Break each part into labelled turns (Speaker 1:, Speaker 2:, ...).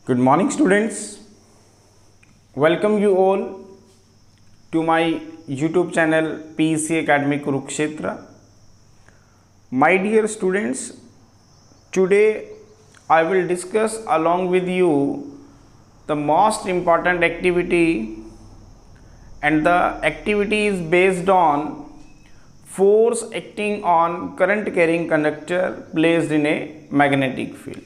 Speaker 1: Good morning, students. Welcome you all to my YouTube channel PEC Academy Kurukshetra. My dear students, today I will discuss along with you the most important activity, and the activity is based on force acting on current carrying conductor placed in a magnetic field.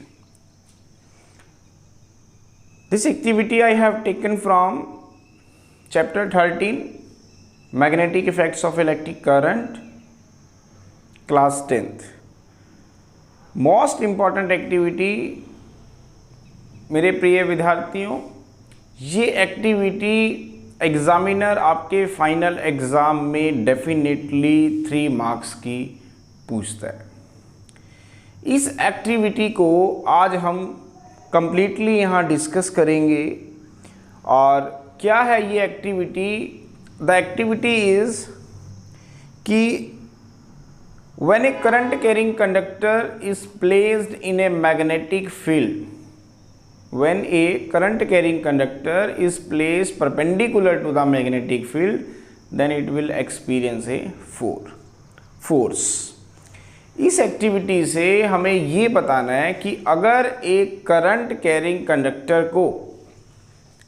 Speaker 1: This activity I have taken from chapter 13, Magnetic Effects of Electric Current, class 10th. Most important activity मेरे प्रिय विद्यार्थियों, ये activity examiner आपके final exam में definitely 3 marks की पूछता है। इस एक्टिविटी को आज हम कंप्लीटली यहाँ डिस्कस करेंगे। और क्या है ये एक्टिविटी? द एक्टिविटी इज़ कि when A current carrying conductor is placed in a magnetic field, when a current carrying conductor is placed perpendicular to the magnetic field, then it will experience a force. इस activity से हमें ये बताना है कि अगर एक करंट कैरिंग कंडक्टर को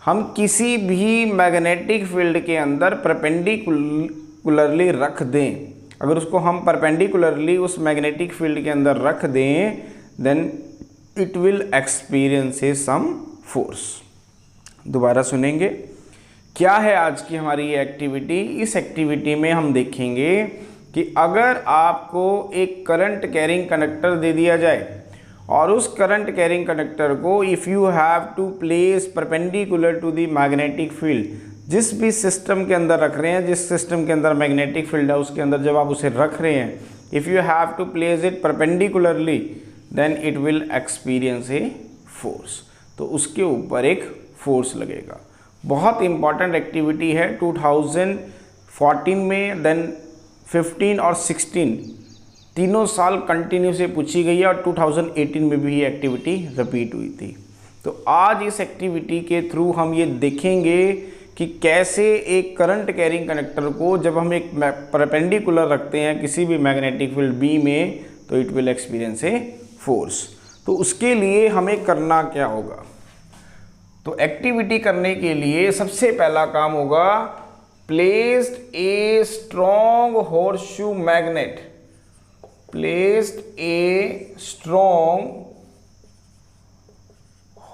Speaker 1: हम किसी भी मैग्नेटिक फील्ड के अंदर परपेंडिकुलरली रख दें, अगर उसको हम परपेंडिकुलरली उस मैग्नेटिक फील्ड के अंदर रख दें, then it will experience a some force. दोबारा सुनेंगे, क्या है आज की हमारी ये एक्टिविटी? इस एक्टिविटी में हम देखेंगे कि अगर आपको एक करंट कैरिंग कंडक्टर दे दिया जाए और उस करंट कैरिंग कंडक्टर को if you have to place perpendicular to the magnetic field, जिस भी सिस्टम के अंदर रख रहे हैं, जिस सिस्टम के अंदर मैग्नेटिक फील्ड है उसके अंदर जब आप उसे रख रहे हैं, if you have to place it perpendicularly, then it will experience a force. तो उसके ऊपर एक फोर्स लगेगा। बहुत इंपॉर्टेंट एक्टिविटी है। 2014 में, देन 15 और 16 तीनों साल कंटिन्यू से पूछी गई है और 2018 में भी ये एक्टिविटी रिपीट हुई थी। तो आज इस एक्टिविटी के थ्रू हम ये देखेंगे कि कैसे एक करंट कैरिंग कंडक्टर को जब हम एक परपेंडिकुलर रखते हैं किसी भी मैग्नेटिक फील्ड बी में, तो it will experience a force. तो उसके लिए हमें करना क्या होगा? तो एक्टिविटी करने के लिए सबसे पहला काम होगा, placed a strong horseshoe magnet, placed a strong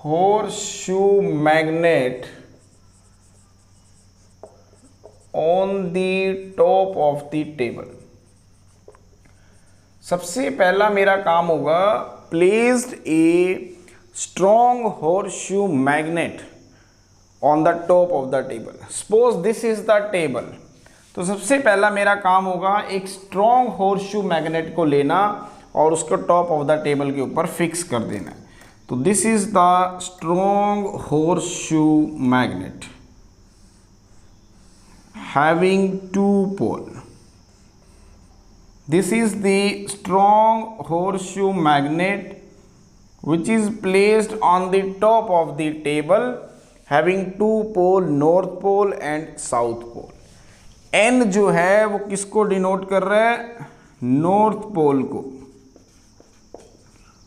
Speaker 1: horseshoe magnet on the top of the table. सबसे पहला मेरा काम होगा, placed a strong horseshoe magnet on the top of the table. Suppose this is the table. तो सबसे पहला मेरा काम होगा एक स्ट्रॉन्ग होर्सशू मैग्नेट को लेना और उसको टॉप ऑफ द टेबल के ऊपर फिक्स कर देना। तो this is the strong horseshoe magnet having 2 pole. This is the strong horseshoe magnet which is placed on the top of the table having 2 pole, north pole and south pole. N जो है वो किसको denote कर रहा है? North pole को,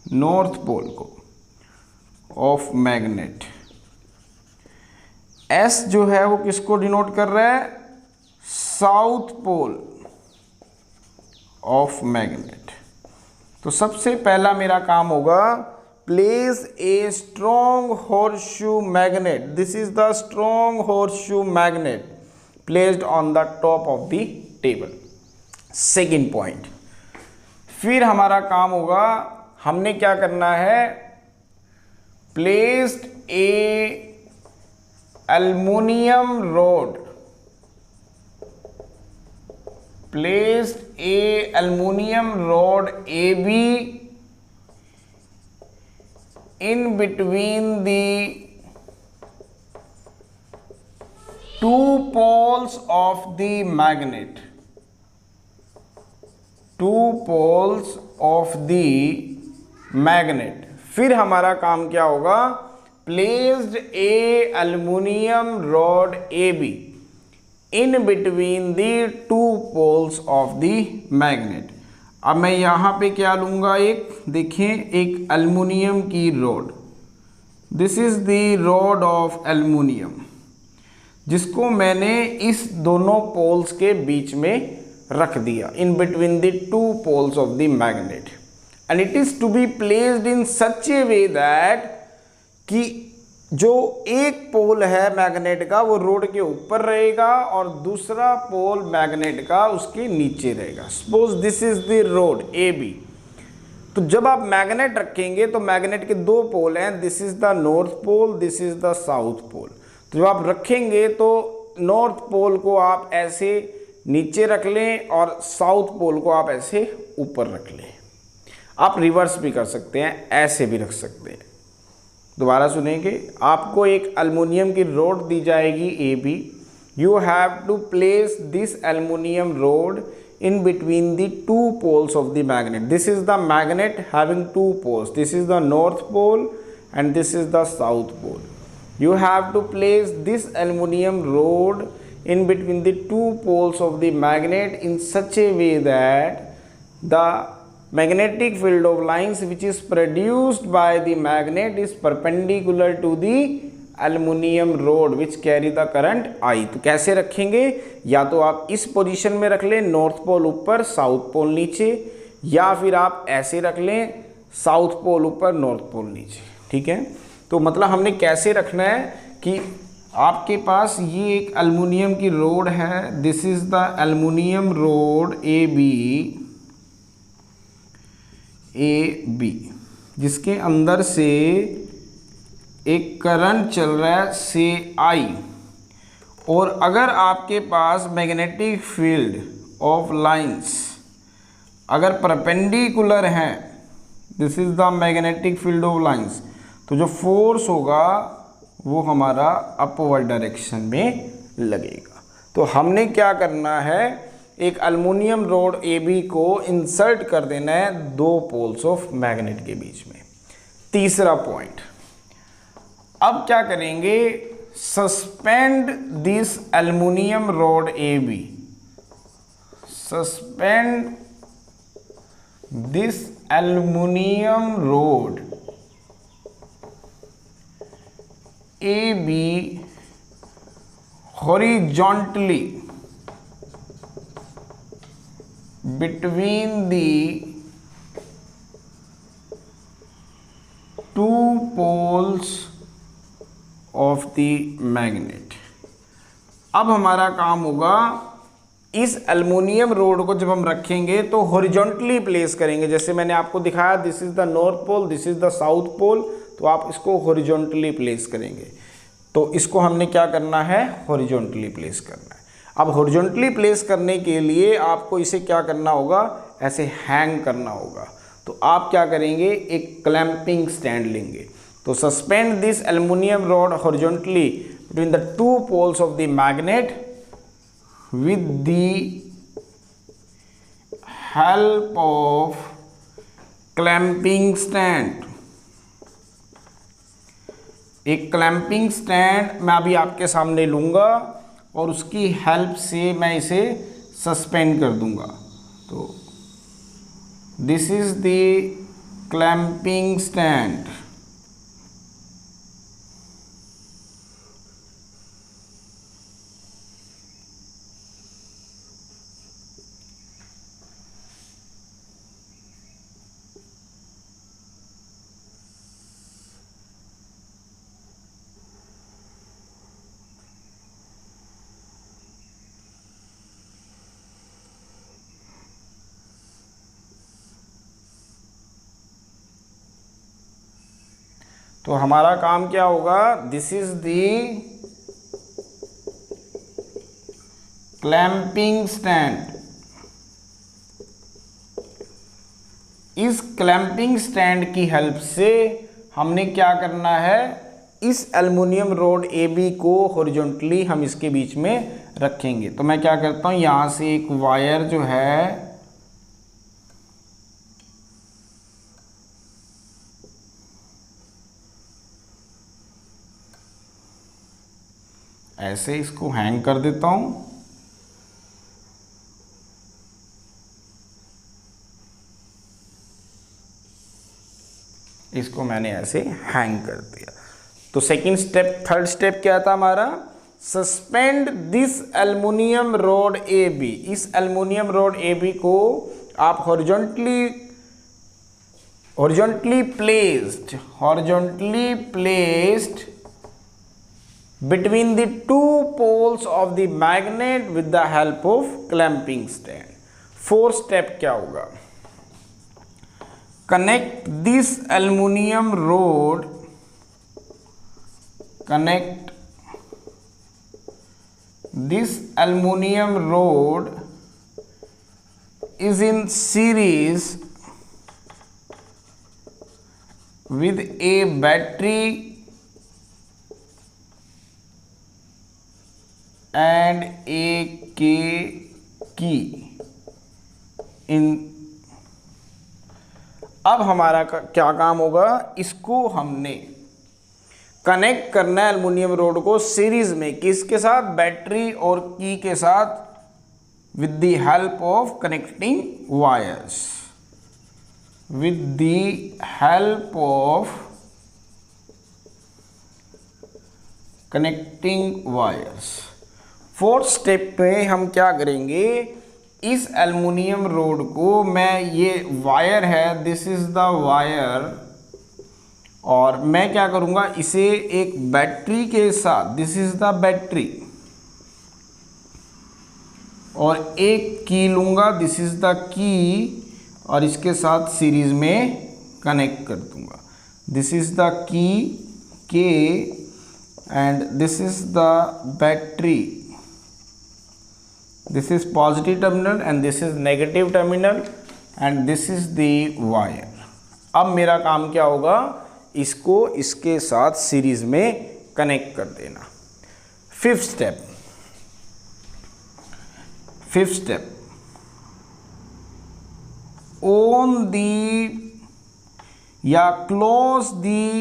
Speaker 1: north pole को of magnet. S जो है वो किसको डिनोट कर रहा है? South pole of magnet. तो सबसे पहला मेरा काम होगा, place a strong horseshoe magnet, this is the strong horseshoe magnet placed on the top of the table. Second point, फिर हमारा काम होगा, हमने क्या करना है, placed a aluminium rod, placed a aluminum rod AB in between the 2 poles of the magnet, 2 poles of the magnet. फिर हमारा काम क्या होगा, placed a aluminum rod AB in between the two poles of the magnet। अब मैं यहाँ पे क्या लूँगा, एक देखिए एक एल्युमिनियम की road, this is the rod of aluminium, जिसको मैंने इस दोनों पोल्स के बीच में रख दिया, in between the two poles of the magnet, and it is to be placed in such a way that कि जो एक पोल है मैग्नेट का वो रोड के ऊपर रहेगा और दूसरा पोल मैग्नेट का उसके नीचे रहेगा। Suppose this is the rod A B, तो जब आप मैग्नेट रखेंगे तो मैग्नेट के दो पोल हैं, this is the north pole, this is the south pole. तो जब आप रखेंगे तो नॉर्थ पोल को आप ऐसे नीचे रख लें और साउथ पोल को आप ऐसे ऊपर रख लें। आप रिवर्स भी कर सकते हैं, ऐसे भी रख सकते हैं। दोबारा सुनेंगे, आपको एक एल्युमिनियम की रोड दी जाएगी A B, you have to place this aluminium rod in between the two poles of the magnet. This is the magnet having two poles, this is the north pole and this is the south pole. You have to place this aluminum rod in between the two poles of the magnet in such a way that the magnetic field of lines which is produced by the magnet is perpendicular to the aluminium road which carry the current I. तो कैसे रखेंगे, या तो आप इस position में रख लें, नॉर्थ पोल ऊपर साउथ पोल नीचे, या फिर आप ऐसे रख लें, साउथ पोल ऊपर नॉर्थ पोल नीचे। ठीक है, तो मतलब हमने कैसे रखना है कि आपके पास ये एक एल्युमिनियम की रोड है, this is the aluminium rod A B, जिसके अंदर से एक करंट चल रहा है से आई, और अगर आपके पास मैग्नेटिक फील्ड ऑफ लाइंस अगर परपेंडिकुलर हैं, this is the magnetic field of lines, तो जो फोर्स होगा वो हमारा अपवर्ड डायरेक्शन में लगेगा। तो हमने क्या करना है, एक एल्युमिनियम रोड ए बी को इंसर्ट कर देना है दो पोल्स ऑफ मैग्नेट के बीच में। तीसरा पॉइंट, अब क्या करेंगे, suspend this aluminium rod A B, suspend this aluminium rod A B horizontally between the two poles of the magnet. अब हमारा काम होगा, इस एल्युमिनियम रोड को जब हम रखेंगे तो हॉरिजॉन्टली प्लेस करेंगे, जैसे मैंने आपको दिखाया, this is the north pole, this is the south pole, तो आप इसको हॉरिजॉन्टली प्लेस करेंगे। तो इसको हमने क्या करना है, हॉरिजॉन्टली प्लेस करना है। अब हॉरिजॉन्टली प्लेस करने के लिए आपको इसे क्या करना होगा, ऐसे हैंग करना होगा। तो आप क्या करेंगे, एक क्लैंपिंग स्टैंड लेंगे। तो suspend this aluminium rod horizontally between the two poles of the magnet with the help of clamping stand। एक क्लैंपिंग स्टैंड मैं अभी आपके सामने लूँगा और उसकी हेल्प से मैं इसे सस्पेंड कर दूँगा। तो this is the clamping stand. तो हमारा काम क्या होगा, this is the clamping stand. इस क्लैंपिंग स्टैंड की हेल्प से हमने क्या करना है, इस एल्युमिनियम रोड ए बी को हॉरिजॉन्टली हम इसके बीच में रखेंगे। तो मैं क्या करता हूँ, यहाँ से एक वायर जो है ऐसे इसको हैंग कर देता हूँ। इसको मैंने ऐसे हैंग कर दिया। तो सेकंड स्टेप, थर्ड स्टेप क्या था हमारा, suspend this aluminium rod A B. इस एल्युमिनियम रॉड ए बी को आप horizontally placed between the two poles of the magnet with the help of clamping stand। Fourth step क्या होगा, connect this aluminum rod is in series with a battery and a key in। अब हमारा क्या काम होगा, इसको हमने connect करना है एल्युमिनियम रोड को सीरीज में, किसके साथ, बैटरी और की के साथ, with the help of connecting wires, with the help of connecting wires. Fourth step पे हम क्या करेंगे, इस एल्युमिनियम रोड को मैं, ये वायर है, दिस इज द वायर, और मैं क्या करूँगा, इसे एक बैटरी के साथ, दिस इज द बैटरी, और एक की लूँगा, दिस इज द की, और इसके साथ सीरीज में कनेक्ट कर दूँगा। दिस इज द की के and this is the battery, this is positive terminal and this is negative terminal and this is the wire. अब मेरा काम क्या होगा, इसको इसके साथ सीरीज में कनेक्ट कर देना। फिफ्थ स्टेप, ऑन दी या क्लोज दी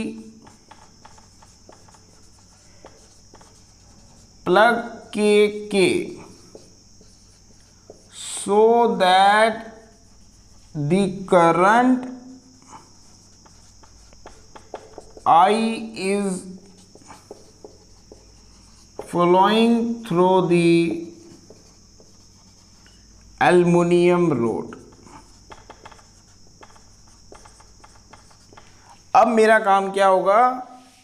Speaker 1: प्लग के so that the current I is flowing through the aluminum rod। अब मेरा काम क्या होगा,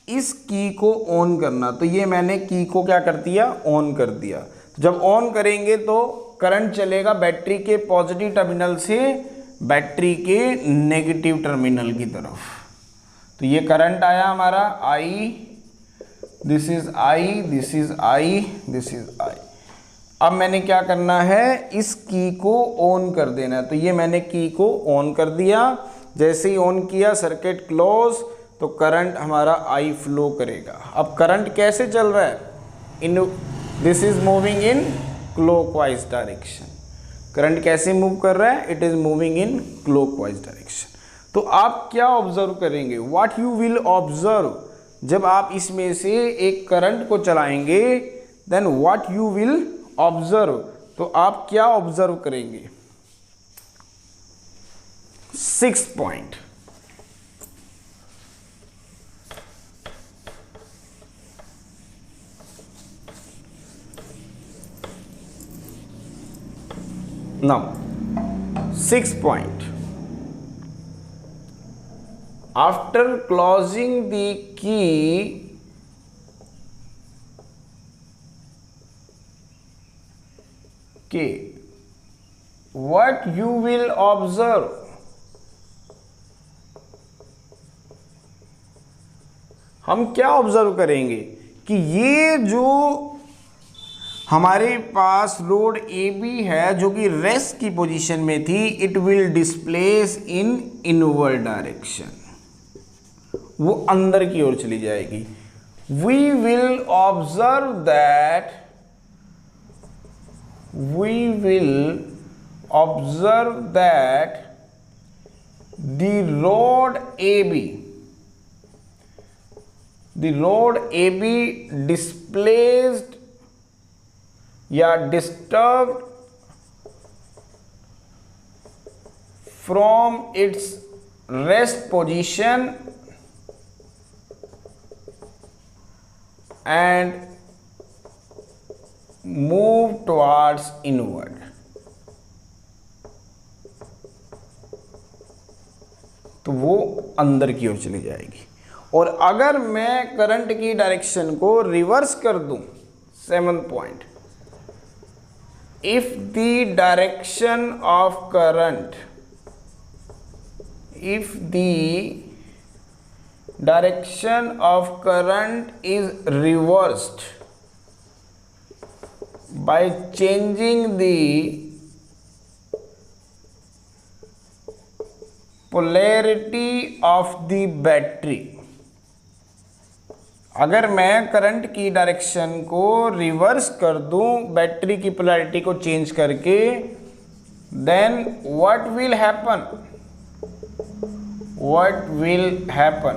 Speaker 1: इस की को ऑन करना। तो ये मैंने की को क्या कर दिया, ऑन कर दिया। जब ऑन करेंगे तो करंट चलेगा बैटरी के पॉजिटिव टर्मिनल से बैटरी के नेगेटिव टर्मिनल की तरफ। तो ये करंट आया हमारा I, this is I, this is I, this is I। अब मैंने क्या करना है, इस की को ऑन कर देना है। तो ये मैंने की को ऑन कर दिया। जैसे ही ऑन किया, सर्किट क्लोज, तो करंट हमारा I फ्लो करेगा। अब करंट कैसे चल रहा है, in this is moving in clockwise direction. Current कैसे मूव कर रहा है, it is moving in clockwise direction. तो आप क्या ऑब्जर्व करेंगे, व्हाट यू विल ऑब्जर्व, जब आप इसमें से एक करंट को चलाएंगे, then what you will observe, तो आप क्या ऑब्जर्व करेंगे। Sixth point, now sixth point, after closing the key, what you will observe, हम क्या ऑब्जर्व करेंगे कि ये जो हमारे पास रोड ए बी है, जो कि रेस्ट की पोजीशन में थी, it will displace in inward direction, वो अंदर की ओर चली जाएगी। We will observe that the rod A B displaced या disturb from its rest position and move towards inward. तो वो अंदर की ओर चली जाएगी। और अगर मैं करंट की डायरेक्शन को रिवर्स कर दूं, 7th point, if the direction of current, if the direction of current is reversed by changing the polarity of the battery, अगर मैं करंट की डायरेक्शन को रिवर्स कर दूं बैटरी की पोलैरिटी को चेंज करके, then what will happen, what will happen,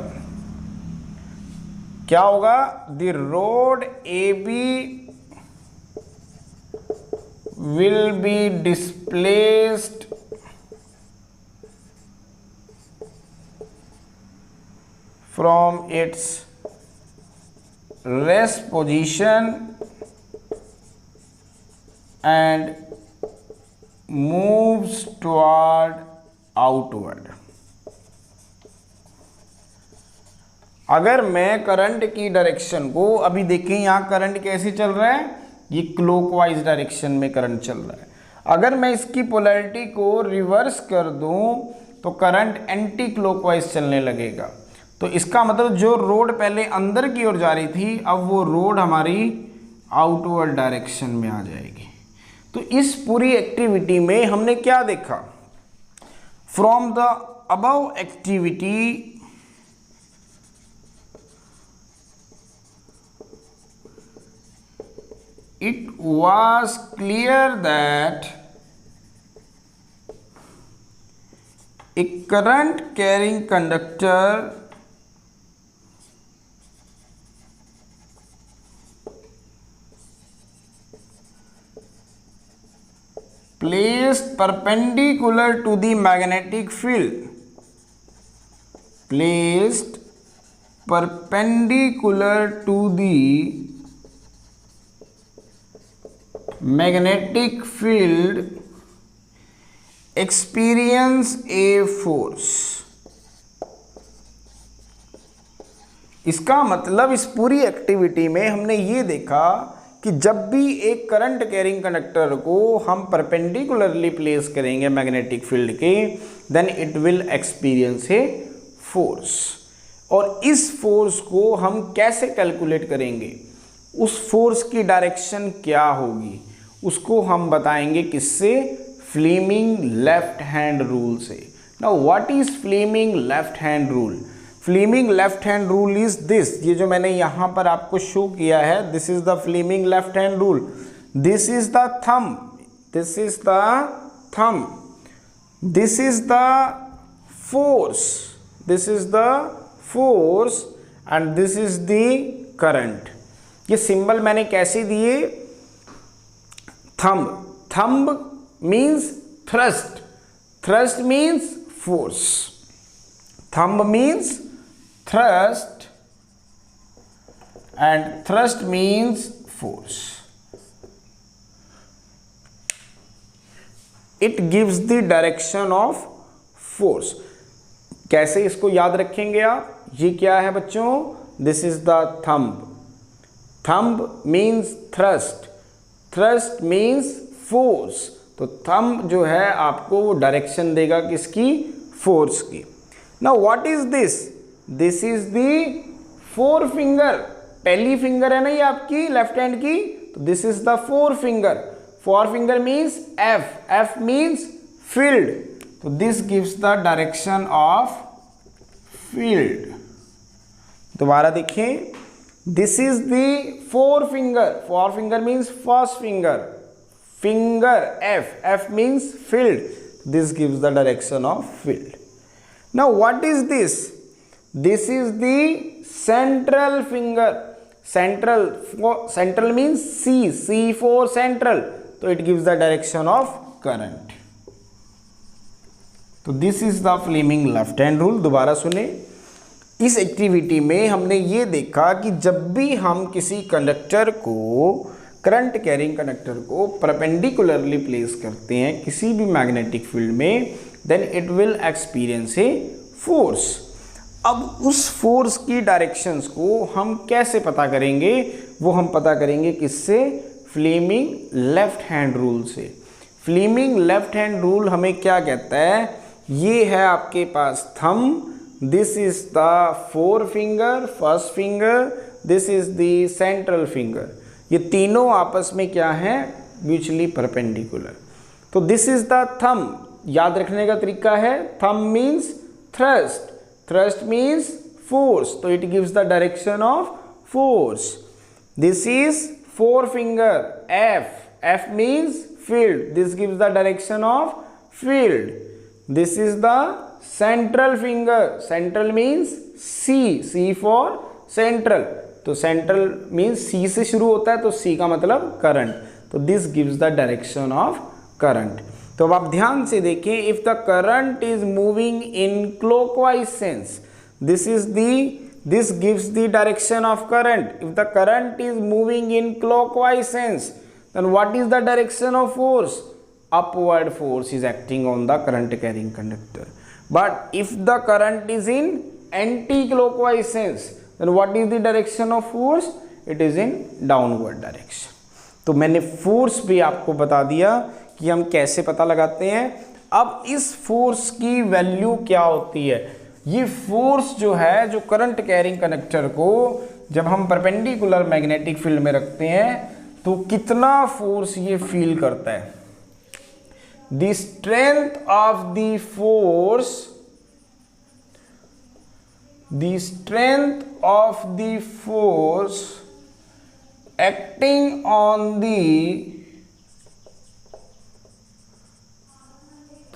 Speaker 1: क्या होगा, the road AB will be displaced from its rest position and moves toward outward। अगर मैं करंट की डायरेक्शन को, अभी देखें यहाँ करंट कैसे चल रहा है, ये क्लॉकवाइज डायरेक्शन में करंट चल रहा है। अगर मैं इसकी पोलैरिटी को रिवर्स कर दूं तो करंट एंटी क्लॉकवाइज चलने लगेगा। तो इसका मतलब जो रोड पहले अंदर की ओर जा रही थी, अब वो रोड हमारी आउटवर्ड डायरेक्शन में आ जाएगी। तो इस पूरी एक्टिविटी में हमने क्या देखा, from the above activity it was clear that a current carrying conductor placed perpendicular to the magnetic field, placed perpendicular to the magnetic field experience a force। इसका मतलब इस पूरी एक्टिविटी में हमने ये देखा कि जब भी एक करंट कैरिंग कंडक्टर को हम परपेंडिकुलरली प्लेस करेंगे मैग्नेटिक फील्ड के, then it will experience a force. और इस फोर्स को हम कैसे कैलकुलेट करेंगे, उस फोर्स की डायरेक्शन क्या होगी, उसको हम बताएंगे किससे, फ्लेमिंग लेफ्ट हैंड रूल से। Now what is Fleming left hand rule? Fleming left hand rule is this, ये जो मैंने यहां पर आपको शो किया है, this is the Fleming left hand rule. This is the thumb, this is the thumb, this is the force, this is the force and this is the current. ये symbol मैंने कैसे दिए, thumb, thumb means thrust, thrust means force, thumb means thrust and thrust means force. It gives the direction of force. कैसे इसको याद रखेंगे आप, ये क्या है बच्चों, this is the thumb, thumb means thrust, thrust means force। तो thumb जो है आपको वो डायरेक्शन देगा किसकी, फोर्स की। Now what is this? This is the forefinger, पहली फिंगर है ना ये आपकी लेफ्ट हैंड की, तो this is the forefinger. Forefinger means F, F means field, तो this gives the direction of field. दोबारा देखें, this is the forefinger, forefinger means first finger, finger F, F means field, this gives the direction of field. Now what is this? This is the central finger, central means C for central, तो it gives the direction of current. तो this is the Fleming left hand rule. दोबारा सुने, इस activity में हमने ये देखा कि जब भी हम किसी कंडक्टर को, करंट कैरिंग कंडक्टर को परपेंडिकुलरली प्लेस करते हैं किसी भी मैग्नेटिक फील्ड में, then it will experience a force. अब उस फोर्स की डायरेक्शंस को हम कैसे पता करेंगे? वो हम पता करेंगे किससे? फ्लेमिंग लेफ्ट हैंड रूल से। फ्लेमिंग लेफ्ट हैंड रूल हमें क्या कहता है? ये है आपके पास thumb, this is the forefinger, first finger, this is the central finger. ये तीनों आपस में क्या है? Mutually perpendicular. तो दिस इज द थंब। याद रखने का तरीका है, thumb means thrust, thrust means force, तो it gives the direction of force. This is forefinger, F, F means field, this gives the direction of field. This is the central finger, central means C, C for central, तो central means C से शुरू होता है, तो सी का मतलब current, तो this gives the direction of current. तो अब आप ध्यान से देखें, if the current is moving in clockwise sense, this gives the direction of current. If the current is moving in clockwise sense, then what is the direction of force? Upward force is acting on the current carrying conductor. But if the current is in anti-clockwise sense, then what is the direction of force? It is in downward direction. तो मैंने force भी आपको बता दिया कि हम कैसे पता लगाते हैं। अब इस फोर्स की वैल्यू क्या होती है? ये फोर्स जो है, जो करंट कैरिंग कंडक्टर को जब हम परपेंडिकुलर मैग्नेटिक फील्ड में रखते हैं तो कितना फोर्स ये फील करता है? The strength of the force, the strength of the force acting on the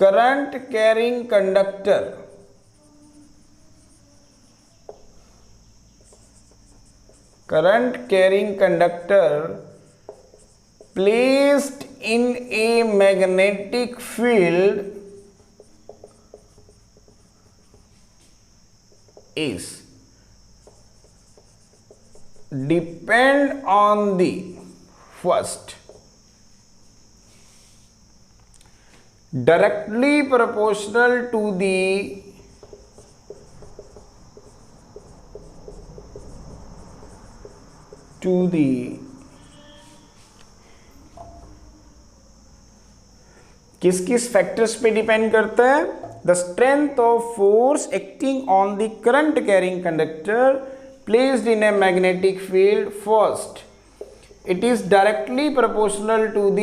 Speaker 1: current carrying conductor, current carrying conductor placed in a magnetic field is depend on the first directly proportional to the किस किस factors पे depend करता है? The strength of force acting on the current carrying conductor placed in a magnetic field first, it is directly proportional to the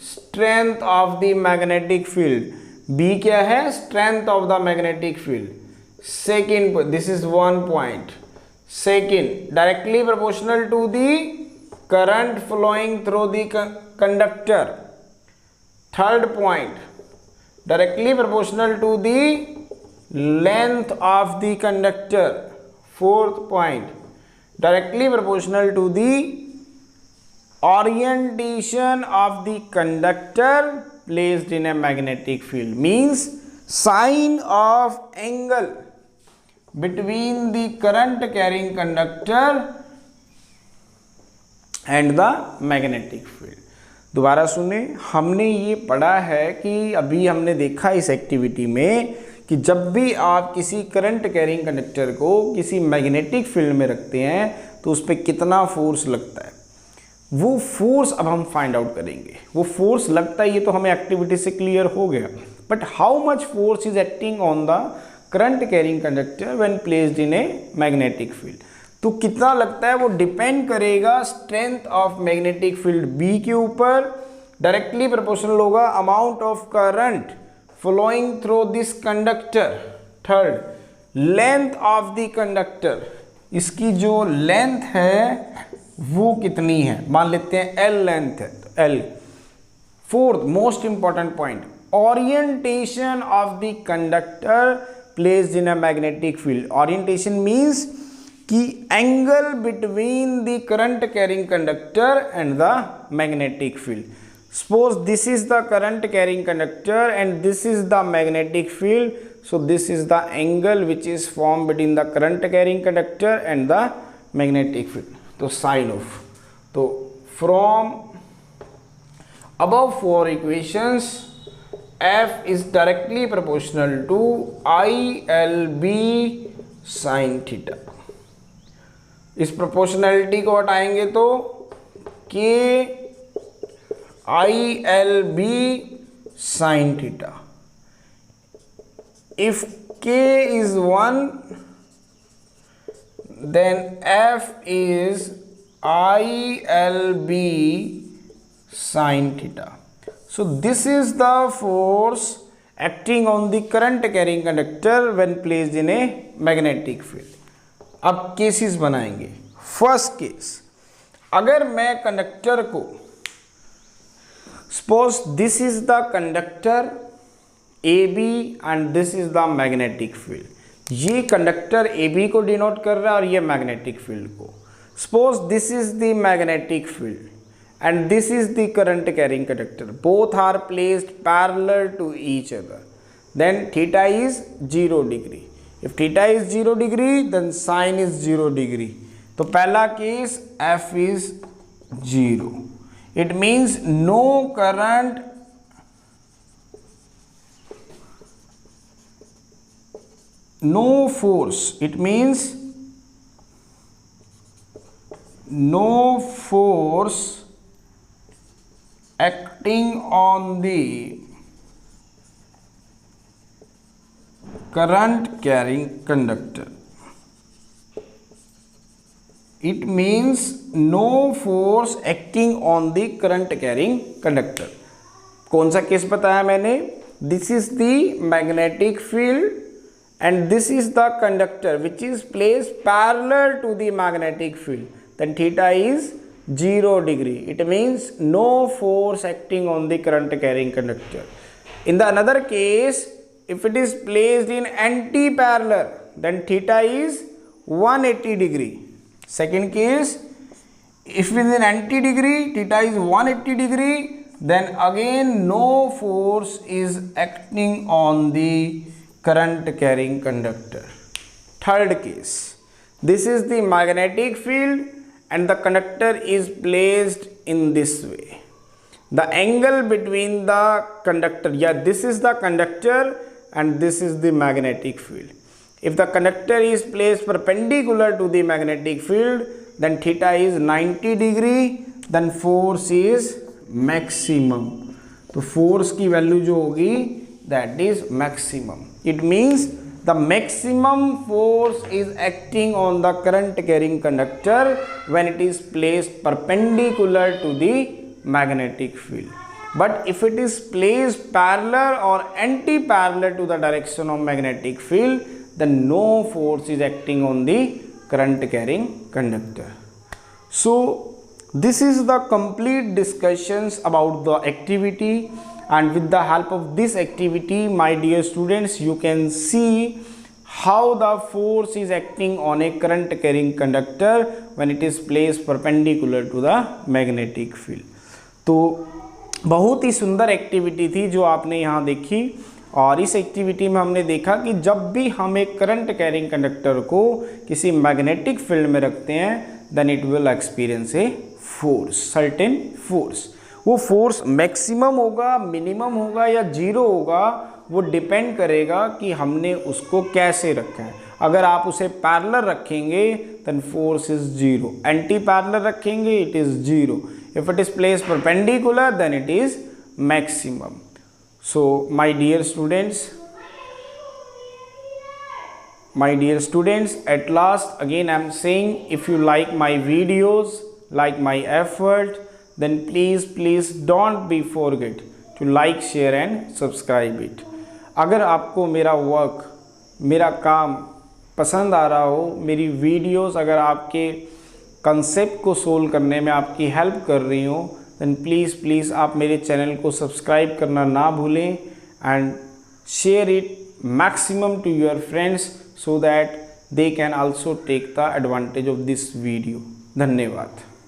Speaker 1: strength of the magnetic field. B क्या है? Strength of the magnetic field. Second, this is one point. Second, directly proportional to the current flowing through the conductor. Third point, directly proportional to the length of the conductor. Fourth point, directly proportional to the orientation of the conductor placed in a magnetic field. Means sign of angle between the current carrying conductor and the magnetic field. दोबारा सुने, हमने ये पढ़ा है कि अभी हमने देखा इस एक्टिविटी में कि जब भी आप किसी करंट कैरिंग कंडक्टर को किसी मैग्नेटिक फील्ड में रखते हैं तो उस पर कितना फोर्स लगता है। वो फोर्स अब हम फाइंड आउट करेंगे। वो फोर्स लगता है, ये तो हमें एक्टिविटी से क्लियर हो गया, but how much force is acting on the current carrying conductor when placed in a magnetic field. तो कितना लगता है वो डिपेंड करेगा strength of magnetic field B के ऊपर, डायरेक्टली प्रोपोर्शनल होगा amount of current flowing through this conductor. Third, length of the conductor, इसकी जो लेंथ है वो कितनी है, मान लेते हैं एल लेंथ है तो L. Fourth most important point, orientation of the conductor placed in a magnetic field. Orientation means कि angle between the current carrying conductor and the magnetic field. Suppose this is the current carrying conductor and this is the magnetic field. So this is the angle which is formed between the current carrying conductor and the magnetic field. So sine of. So from above four equations, F is directly proportional to ILB sin theta. इस proportionality को हटाएंगे तो K ILB sin theta. If K is 1, then F is ILB sin theta. So this is the force acting on the current carrying conductor when placed in a magnetic field. अब cases बनाएंगे. First case, अगर मैं conductor को, suppose this is the conductor AB and this is the magnetic field. ये conductor AB को denote कर रहा है और ये मैग्नेटिक फील्ड को. Suppose this is the magnetic field and this is the current carrying conductor. Both are placed parallel to each other. Then theta is 0 degree. If theta is 0 degree, then sine is 0 degree. तो पहला case F is 0. It means no current, no force. It means no force acting on the current carrying conductor. It means no force acting on the current carrying conductor. कौन सा case बताया मैंने? This is the magnetic field and this is the conductor which is placed parallel to the magnetic field. Then theta is 0 degree. It means no force acting on the current carrying conductor. In the another case, if it is placed in anti-parallel, then theta is 180 degree. Second case, if it is in anti degree, theta is 180 degree, then again no force is acting on the current carrying conductor. Third case, this is the magnetic field and the conductor is placed in this way. The angle between the conductor, this is the conductor and this is the magnetic field. If the conductor is placed perpendicular to the magnetic field, then theta is 90 degree, then force is maximum. तो force की value जो होगी, that is maximum. It means the maximum force is acting on the current carrying conductor when it is placed perpendicular to the magnetic field. But if it is placed parallel or anti-parallel to the direction of magnetic field, then no force is acting on the current carrying conductor. So this is the complete discussions about the activity, and with the help of this activity, my dear students, you can see how the force is acting on a current carrying conductor when it is placed perpendicular to the magnetic field. तो बहुत ही सुंदर activity थी जो आपने यहाँ देखी, और इस एक्टिविटी में हमने देखा कि जब भी हम एक करंट कैरिंग कंडक्टर को किसी मैग्नेटिक फील्ड में रखते हैं, then it will experience a force, certain force. वो फोर्स मैक्सिमम होगा, मिनिमम होगा या जीरो होगा, वो डिपेंड करेगा कि हमने उसको कैसे रखा है. अगर आप उसे पैरेलल रखेंगे then force is zero, anti parallel रखेंगे it is zero, if it is placed perpendicular then it is maximum. So my dear students, at last again I am saying, if you like my videos, like my effort, then please don't be forget to like, share and subscribe it. अगर आपको मेरा work, मेरा काम पसंद आ रहा हो, मेरी videos अगर आपके कंसेप्ट को सोल्व करने में आपकी हेल्प कर रही हो, then please आप मेरे चैनल को सब्सक्राइब करना ना भूलें and share it maximum to your friends so that they can also take the advantage of this video. धन्यवाद.